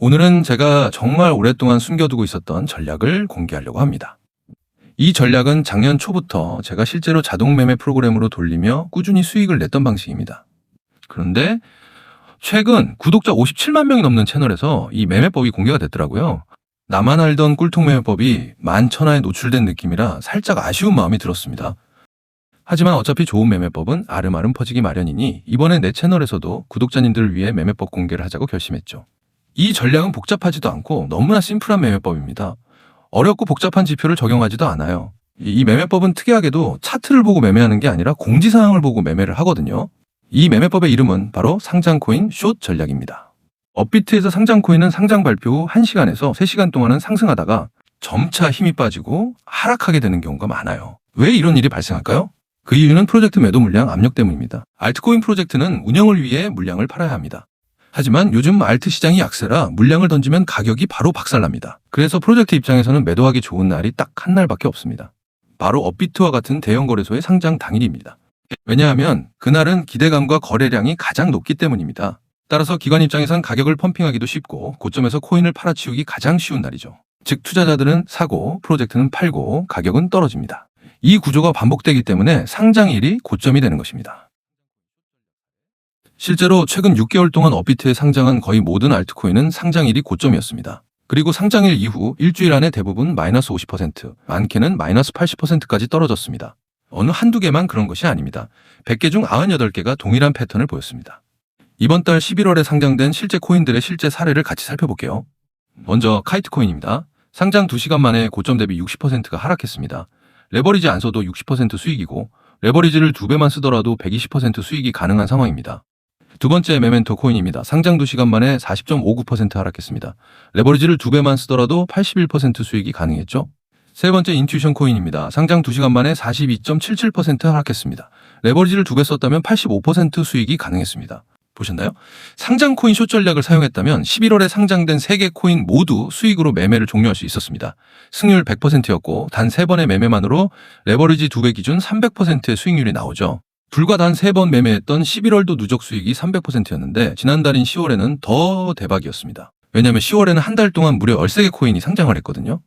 오늘은 제가 정말 오랫동안 숨겨두고 있었던 전략을 공개하려고 합니다. 이 전략은 작년 초부터 제가 실제로 자동 매매 프로그램으로 돌리며 꾸준히 수익을 냈던 방식입니다. 그런데 최근 구독자 57만 명이 넘는 채널에서 이 매매법이 공개가 됐더라고요. 나만 알던 꿀통 매매법이 만천하에 노출된 느낌이라 살짝 아쉬운 마음이 들었습니다. 하지만 어차피 좋은 매매법은 아름아름 퍼지기 마련이니 이번에 내 채널에서도 구독자님들을 위해 매매법 공개를 하자고 결심했죠. 이 전략은 복잡하지도 않고 너무나 심플한 매매법입니다. 어렵고 복잡한 지표를 적용하지도 않아요. 이 매매법은 특이하게도 차트를 보고 매매하는 게 아니라 공지사항을 보고 매매를 하거든요. 이 매매법의 이름은 바로 상장코인 숏 전략입니다. 업비트에서 상장코인은 상장 발표 후 1시간에서 3시간 동안은 상승하다가 점차 힘이 빠지고 하락하게 되는 경우가 많아요. 왜 이런 일이 발생할까요? 그 이유는 프로젝트 매도 물량 압력 때문입니다. 알트코인 프로젝트는 운영을 위해 물량을 팔아야 합니다. 하지만 요즘 알트 시장이 약세라 물량을 던지면 가격이 바로 박살납니다. 그래서 프로젝트 입장에서는 매도하기 좋은 날이 딱 한 날밖에 없습니다. 바로 업비트와 같은 대형 거래소의 상장 당일입니다. 왜냐하면 그날은 기대감과 거래량이 가장 높기 때문입니다. 따라서 기관 입장에선 가격을 펌핑하기도 쉽고 고점에서 코인을 팔아치우기 가장 쉬운 날이죠. 즉 투자자들은 사고 프로젝트는 팔고 가격은 떨어집니다. 이 구조가 반복되기 때문에 상장일이 고점이 되는 것입니다. 실제로 최근 6개월 동안 업비트에 상장한 거의 모든 알트코인은 상장일이 고점이었습니다. 그리고 상장일 이후 일주일 안에 대부분 마이너스 50%, 많게는 마이너스 80%까지 떨어졌습니다. 어느 한두 개만 그런 것이 아닙니다. 100개 중 98개가 동일한 패턴을 보였습니다. 이번 달 11월에 상장된 실제 코인들의 실제 사례를 같이 살펴볼게요. 먼저 카이트코인입니다. 상장 2시간 만에 고점 대비 60%가 하락했습니다. 레버리지 안 써도 60% 수익이고 레버리지를 2배만 쓰더라도 120% 수익이 가능한 상황입니다. 두 번째 메멘토 코인입니다. 상장 2시간 만에 40.59% 하락했습니다. 레버리지를 2배만 쓰더라도 81% 수익이 가능했죠. 세 번째 인투이션 코인입니다. 상장 2시간 만에 42.77% 하락했습니다. 레버리지를 2배 썼다면 85% 수익이 가능했습니다. 보셨나요? 상장 코인 숏 전략을 사용했다면 11월에 상장된 3개 코인 모두 수익으로 매매를 종료할 수 있었습니다. 승률 100%였고 단 3번의 매매만으로 레버리지 2배 기준 300%의 수익률이 나오죠. 불과 단 3번 매매했던 11월도 누적 수익이 300%였는데 지난달인 10월에는 더 대박이었습니다. 왜냐하면 10월에는 한 달 동안 무려 13개 코인이 상장을 했거든요.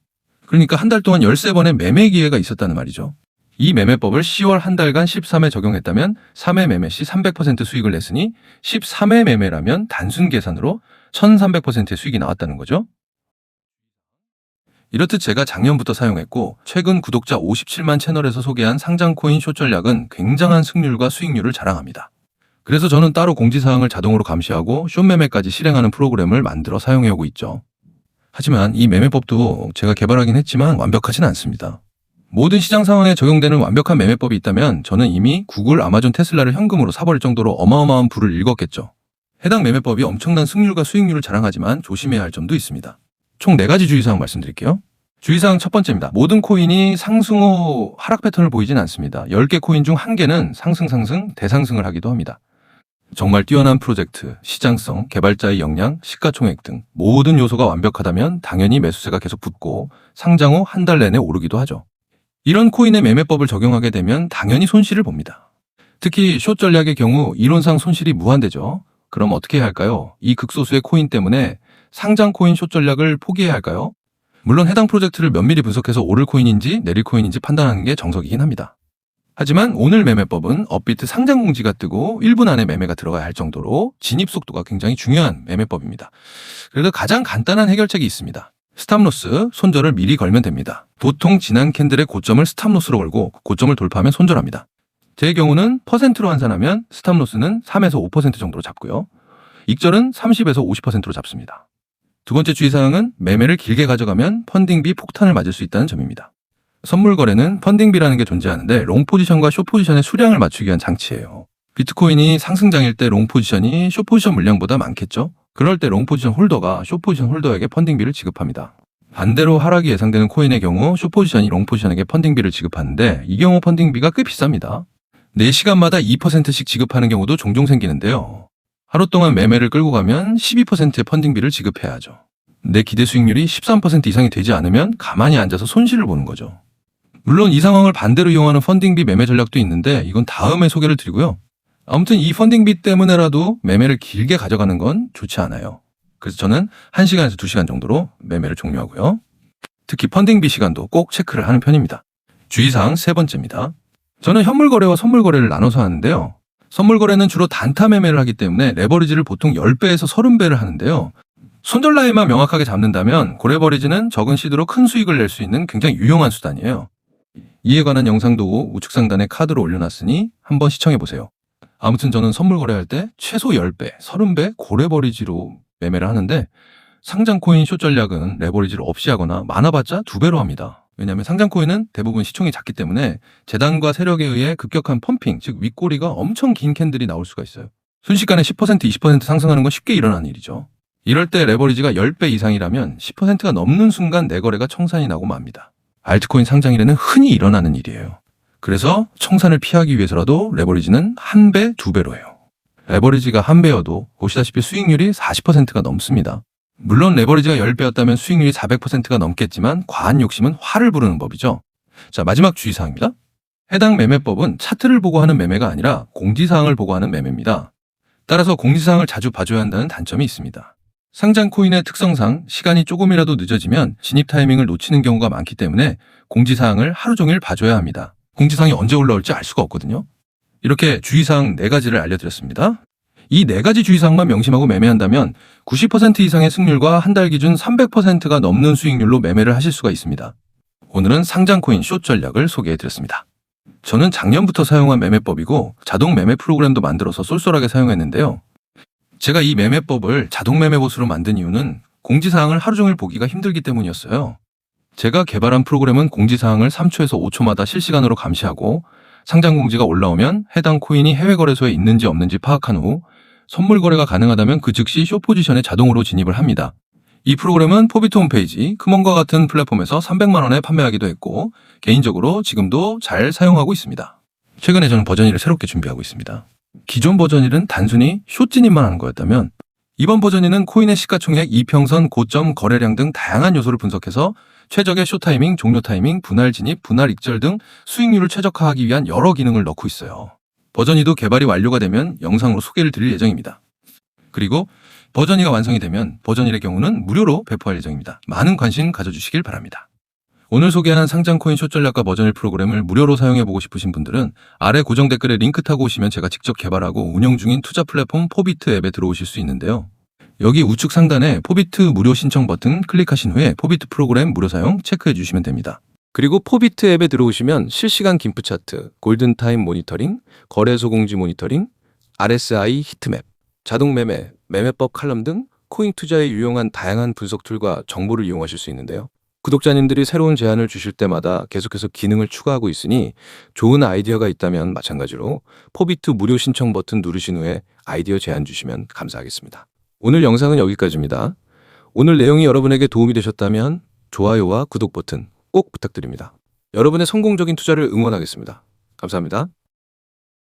그러니까 한 달 동안 13번의 매매 기회가 있었다는 말이죠. 이 매매법을 10월 한 달간 13회 적용했다면 3회 매매 시 300% 수익을 냈으니 13회 매매라면 단순 계산으로 1300%의 수익이 나왔다는 거죠. 이렇듯 제가 작년부터 사용했고 최근 구독자 57만 채널에서 소개한 상장코인 숏 전략은 굉장한 승률과 수익률을 자랑합니다. 그래서 저는 따로 공지사항을 자동으로 감시하고 숏 매매까지 실행하는 프로그램을 만들어 사용해오고 있죠. 하지만 이 매매법도 제가 개발하긴 했지만 완벽하진 않습니다. 모든 시장 상황에 적용되는 완벽한 매매법이 있다면 저는 이미 구글, 아마존, 테슬라를 현금으로 사버릴 정도로 어마어마한 부를 일궜겠죠. 해당 매매법이 엄청난 승률과 수익률을 자랑하지만 조심해야 할 점도 있습니다. 총 4가지 주의사항 말씀드릴게요. 주의사항 첫 번째입니다. 모든 코인이 상승 후 하락 패턴을 보이진 않습니다. 10개 코인 중 1개는 상승, 대상승을 하기도 합니다. 정말 뛰어난 프로젝트, 시장성, 개발자의 역량, 시가총액 등 모든 요소가 완벽하다면 당연히 매수세가 계속 붙고 상장 후 한 달 내내 오르기도 하죠. 이런 코인의 매매법을 적용하게 되면 당연히 손실을 봅니다. 특히 숏 전략의 경우 이론상 손실이 무한대죠. 그럼 어떻게 해야 할까요? 이 극소수의 코인 때문에 상장 코인 숏 전략을 포기해야 할까요? 물론 해당 프로젝트를 면밀히 분석해서 오를 코인인지 내릴 코인인지 판단하는 게 정석이긴 합니다. 하지만 오늘 매매법은 업비트 상장 공지가 뜨고 1분 안에 매매가 들어가야 할 정도로 진입 속도가 굉장히 중요한 매매법입니다. 그래서 가장 간단한 해결책이 있습니다. 스탑로스, 손절을 미리 걸면 됩니다. 보통 지난 캔들의 고점을 스탑로스로 걸고 고점을 돌파하면 손절합니다. 제 경우는 퍼센트로 환산하면 스탑로스는 3에서 5% 정도로 잡고요. 익절은 30에서 50%로 잡습니다. 두 번째 주의사항은 매매를 길게 가져가면 펀딩비 폭탄을 맞을 수 있다는 점입니다. 선물 거래는 펀딩비라는 게 존재하는데 롱 포지션과 숏 포지션의 수량을 맞추기 위한 장치예요. 비트코인이 상승장일 때 롱 포지션이 숏 포지션 물량보다 많겠죠? 그럴 때 롱 포지션 홀더가 숏 포지션 홀더에게 펀딩비를 지급합니다. 반대로 하락이 예상되는 코인의 경우 숏 포지션이 롱 포지션에게 펀딩비를 지급하는데 이 경우 펀딩비가 꽤 비쌉니다. 4시간마다 2%씩 지급하는 경우도 종종 생기는데요. 하루 동안 매매를 끌고 가면 12%의 펀딩비를 지급해야 하죠. 내 기대 수익률이 13% 이상이 되지 않으면 가만히 앉아서 손실을 보는 거죠. 물론 이 상황을 반대로 이용하는 펀딩비 매매 전략도 있는데 이건 다음에 소개를 드리고요. 아무튼 이 펀딩비 때문에라도 매매를 길게 가져가는 건 좋지 않아요. 그래서 저는 1시간에서 2시간 정도로 매매를 종료하고요. 특히 펀딩비 시간도 꼭 체크를 하는 편입니다. 주의사항 세 번째입니다. 저는 현물 거래와 선물 거래를 나눠서 하는데요. 선물 거래는 주로 단타 매매를 하기 때문에 레버리지를 보통 10배에서 30배를 하는데요. 손절 라인만 명확하게 잡는다면 고레버리지는 적은 시드로 큰 수익을 낼 수 있는 굉장히 유용한 수단이에요. 이에 관한 영상도 우측 상단에 카드로 올려놨으니 한번 시청해보세요. 아무튼 저는 선물 거래할 때 최소 10배, 30배 고레버리지로 매매를 하는데 상장 코인 숏 전략은 레버리지를 없이 하거나 많아봤자 2배로 합니다. 왜냐하면 상장 코인은 대부분 시총이 작기 때문에 재단과 세력에 의해 급격한 펌핑, 즉 윗꼬리가 엄청 긴 캔들이 나올 수가 있어요. 순식간에 10%, 20% 상승하는 건 쉽게 일어나는 일이죠. 이럴 때 레버리지가 10배 이상이라면 10%가 넘는 순간 내거래가 청산이 나고 맙니다. 알트코인 상장일에는 흔히 일어나는 일이에요. 그래서 청산을 피하기 위해서라도 레버리지는 1배, 2배로 해요. 레버리지가 1배여도 보시다시피 수익률이 40%가 넘습니다. 물론 레버리지가 10배였다면 수익률이 400%가 넘겠지만 과한 욕심은 화를 부르는 법이죠. 자, 마지막 주의사항입니다. 해당 매매법은 차트를 보고 하는 매매가 아니라 공지사항을 보고 하는 매매입니다. 따라서 공지사항을 자주 봐줘야 한다는 단점이 있습니다. 상장 코인의 특성상 시간이 조금이라도 늦어지면 진입 타이밍을 놓치는 경우가 많기 때문에 공지사항을 하루 종일 봐줘야 합니다. 공지사항이 언제 올라올지 알 수가 없거든요. 이렇게 주의사항 4가지를 알려드렸습니다. 이 4가지 주의사항만 명심하고 매매한다면 90% 이상의 승률과 한 달 기준 300%가 넘는 수익률로 매매를 하실 수가 있습니다. 오늘은 상장 코인 숏 전략을 소개해드렸습니다. 저는 작년부터 사용한 매매법이고 자동 매매 프로그램도 만들어서 쏠쏠하게 사용했는데요. 제가 이 매매법을 자동 매매 보수로 만든 이유는 공지사항을 하루 종일 보기가 힘들기 때문이었어요. 제가 개발한 프로그램은 공지사항을 3초에서 5초마다 실시간으로 감시하고 상장 공지가 올라오면 해당 코인이 해외 거래소에 있는지 없는지 파악한 후 선물 거래가 가능하다면 그 즉시 숏 포지션에 자동으로 진입을 합니다. 이 프로그램은 포비트 홈페이지, 크몬과 같은 플랫폼에서 300만 원에 판매하기도 했고 개인적으로 지금도 잘 사용하고 있습니다. 최근에 저는 버전 1을 새롭게 준비하고 있습니다. 기존 버전 1은 단순히 숏 진입만 하는 거였다면 이번 버전 2는 코인의 시가총액, 이평선, 고점, 거래량 등 다양한 요소를 분석해서 최적의 숏 타이밍, 종료 타이밍, 분할 진입, 분할 익절 등 수익률을 최적화하기 위한 여러 기능을 넣고 있어요. 버전 2도 개발이 완료가 되면 영상으로 소개를 드릴 예정입니다. 그리고 버전 2가 완성이 되면 버전 1의 경우는 무료로 배포할 예정입니다. 많은 관심 가져주시길 바랍니다. 오늘 소개한 상장 코인 숏 전략과 버전 1 프로그램을 무료로 사용해보고 싶으신 분들은 아래 고정 댓글에 링크 타고 오시면 제가 직접 개발하고 운영 중인 투자 플랫폼 포비트 앱에 들어오실 수 있는데요. 여기 우측 상단에 포비트 무료 신청 버튼 클릭하신 후에 포비트 프로그램 무료 사용 체크해 주시면 됩니다. 그리고 포비트 앱에 들어오시면 실시간 김프 차트, 골든타임 모니터링, 거래소 공지 모니터링, RSI 히트맵, 자동 매매, 매매법 칼럼 등 코인 투자에 유용한 다양한 분석 툴과 정보를 이용하실 수 있는데요. 구독자님들이 새로운 제안을 주실 때마다 계속해서 기능을 추가하고 있으니 좋은 아이디어가 있다면 마찬가지로 포비트 무료 신청 버튼 누르신 후에 아이디어 제안 주시면 감사하겠습니다. 오늘 영상은 여기까지입니다. 오늘 내용이 여러분에게 도움이 되셨다면 좋아요와 구독 버튼 꼭 부탁드립니다. 여러분의 성공적인 투자를 응원하겠습니다. 감사합니다.